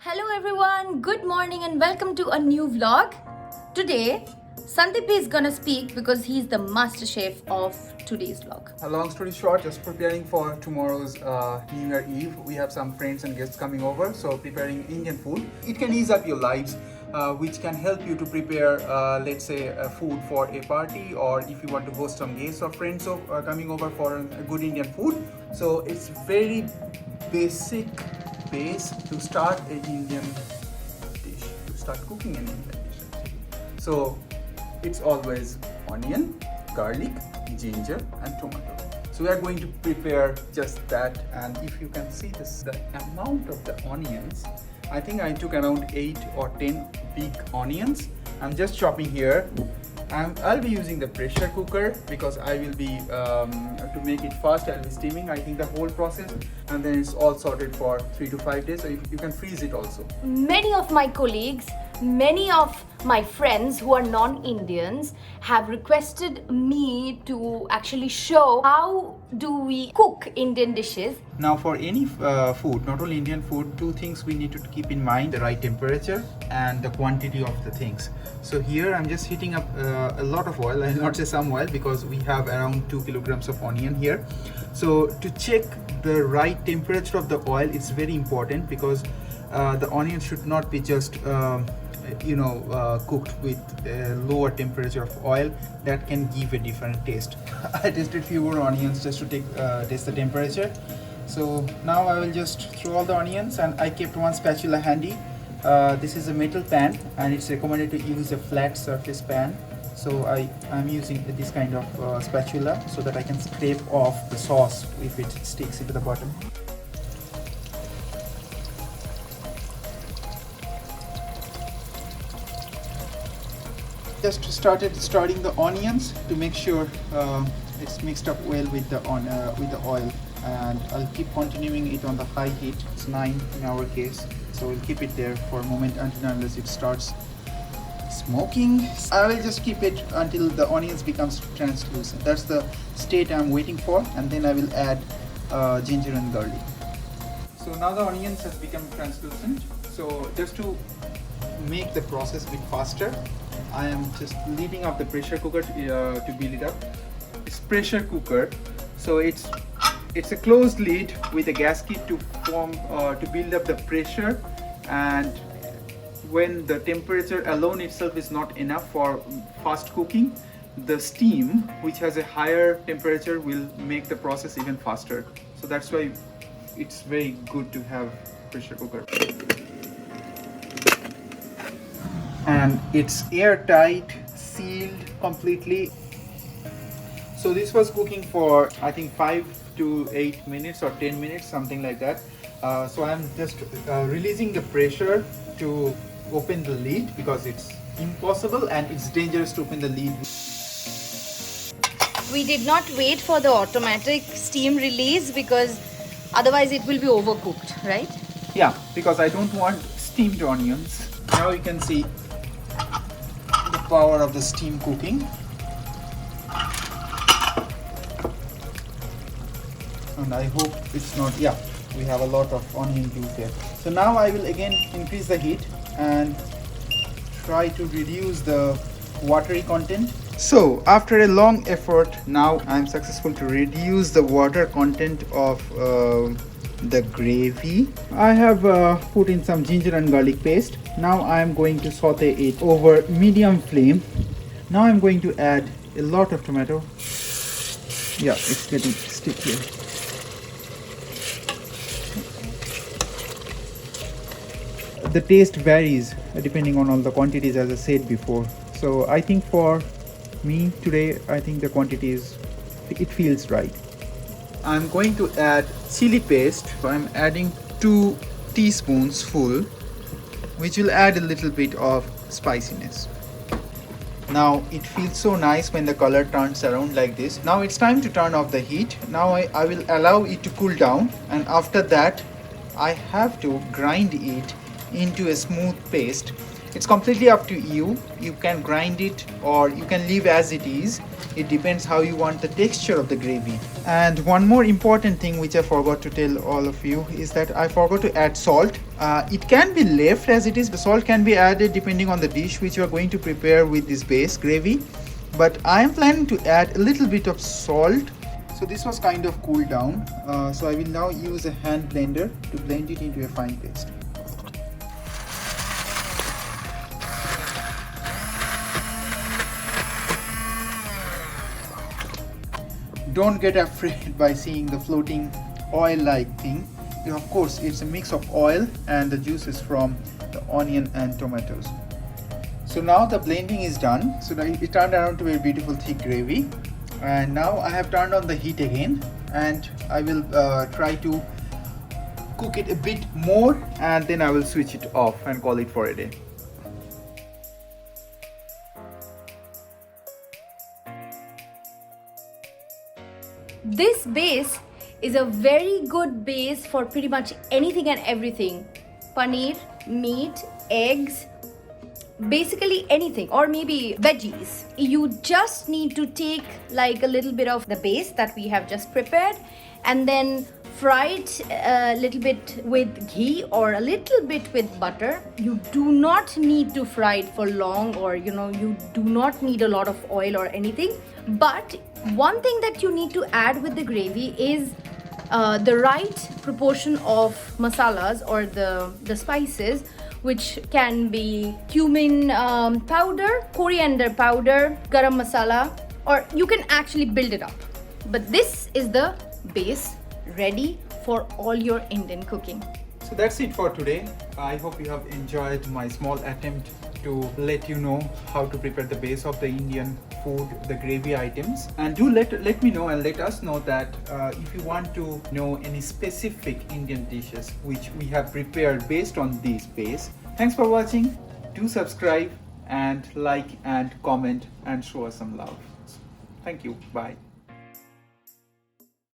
Hello everyone, good morning and welcome to a new vlog. Today, Sandip is gonna speak because he's the master chef of today's vlog. A long story short, just preparing for tomorrow's New Year Eve. We have some friends and guests coming over, so preparing Indian food. It can ease up your lives, which can help you to prepare, let's say, food for a party, or if you want to host some guests or friends coming over for a good Indian food. So it's very basic base to start an Indian dish, to start cooking an Indian dish. So it's always onion, garlic, ginger and tomato. So we are going to prepare just that, and if you can see this, the amount of the onions, I think I took around 8 or 10 big onions. I'm just chopping here. I'll be using the pressure cooker because I will be, to make it fast, I'll be steaming I think the whole process, and then it's all sorted for 3 to 5 days, so you can freeze it also. Many of my colleagues, many of my friends who are non-Indians have requested me to actually show how do we cook Indian dishes. Now for any food, not only Indian food, two things we need to keep in mind: the right temperature and the quantity of the things. So here I'm just heating up a lot of oil, I'll not say some oil, because we have around 2 kilograms of onion here. So to check the right temperature of the oil, it's very important, because the onion should not be just cooked with a lower temperature of oil. That can give a different taste. I tested fewer onions just to taste the temperature. So now I will just throw all the onions, and I kept one spatula handy. This is a metal pan, and it's recommended to use a flat surface pan. So I'm using this kind of spatula so that I can scrape off the sauce if it sticks into the bottom. Just starting the onions to make sure it's mixed up well with the oil, and I'll keep continuing it on the high heat. It's 9 in our case, so we'll keep it there for a moment unless it starts smoking. I will just keep it until the onions becomes translucent. That's the state I'm waiting for, and then I will add ginger and garlic. So now the onions has become translucent. So just to make the process a bit faster, I am just leaving up the pressure cooker to build it up. It's pressure cooker, so it's a closed lid with a gasket to build up the pressure, and when the temperature alone itself is not enough for fast cooking, the steam, which has a higher temperature, will make the process even faster. So that's why it's very good to have pressure cooker. And it's airtight, sealed completely. So this was cooking for I think 5 to 8 minutes or 10 minutes, something like that. So I'm just releasing the pressure to open the lid, because it's impossible and it's dangerous to open the lid. We did not wait for the automatic steam release because otherwise it will be overcooked, right? Yeah, because I don't want steamed onions. Now you can see the power of the steam cooking. And I hope it's not, yeah, we have a lot of onion juice here. So now I will again increase the heat and try to reduce the watery content. So after a long effort, now I'm successful to reduce the water content of the gravy. I have put in some ginger and garlic paste. Now I'm going to saute it over medium flame. Now I'm going to add a lot of tomato. Yeah, it's getting sticky. The taste varies depending on all the quantities, as I said before. So I think for me today, I think the quantity it feels right. I'm going to add chili paste. So I'm adding 2 teaspoons full, which will add a little bit of spiciness. Now it feels so nice when the color turns around like this. Now it's time to turn off the heat. Now I will allow it to cool down, and after that I have to grind it into a smooth paste. It's completely up to you. You can grind it or you can leave as it is. It depends how you want the texture of the gravy. And one more important thing which I forgot to tell all of you is that I forgot to add salt. It can be left as it is. The salt can be added depending on the dish which you are going to prepare with this base gravy. But I am planning to add a little bit of salt. So this was kind of cooled down. So I will now use a hand blender to blend it into a fine paste. Don't get afraid by seeing the floating oil-like thing. Of course, it's a mix of oil and the juices from the onion and tomatoes. So now the blending is done. So it turned around to a beautiful thick gravy. And now I have turned on the heat again, and I will try to cook it a bit more, and then I will switch it off and call it for a day. This base is a very good base for pretty much anything and everything. Paneer, meat, eggs, basically anything, or maybe veggies. You just need to take like a little bit of the base that we have just prepared and then fry it a little bit with ghee or a little bit with butter. You do not need to fry it for long, or you do not need a lot of oil or anything. But one thing that you need to add with the gravy is the right proportion of masalas or the spices, which can be cumin powder, coriander powder, garam masala, or you can actually build it up. But this is the base ready for all your Indian cooking. So that's it for today. I hope you have enjoyed my small attempt to let you know how to prepare the base of the Indian food, the gravy items. And do let me know and let us know that if you want to know any specific Indian dishes which we have prepared based on this base. Thanks for watching. Do subscribe and like and comment and show us some love. Thank you. Bye.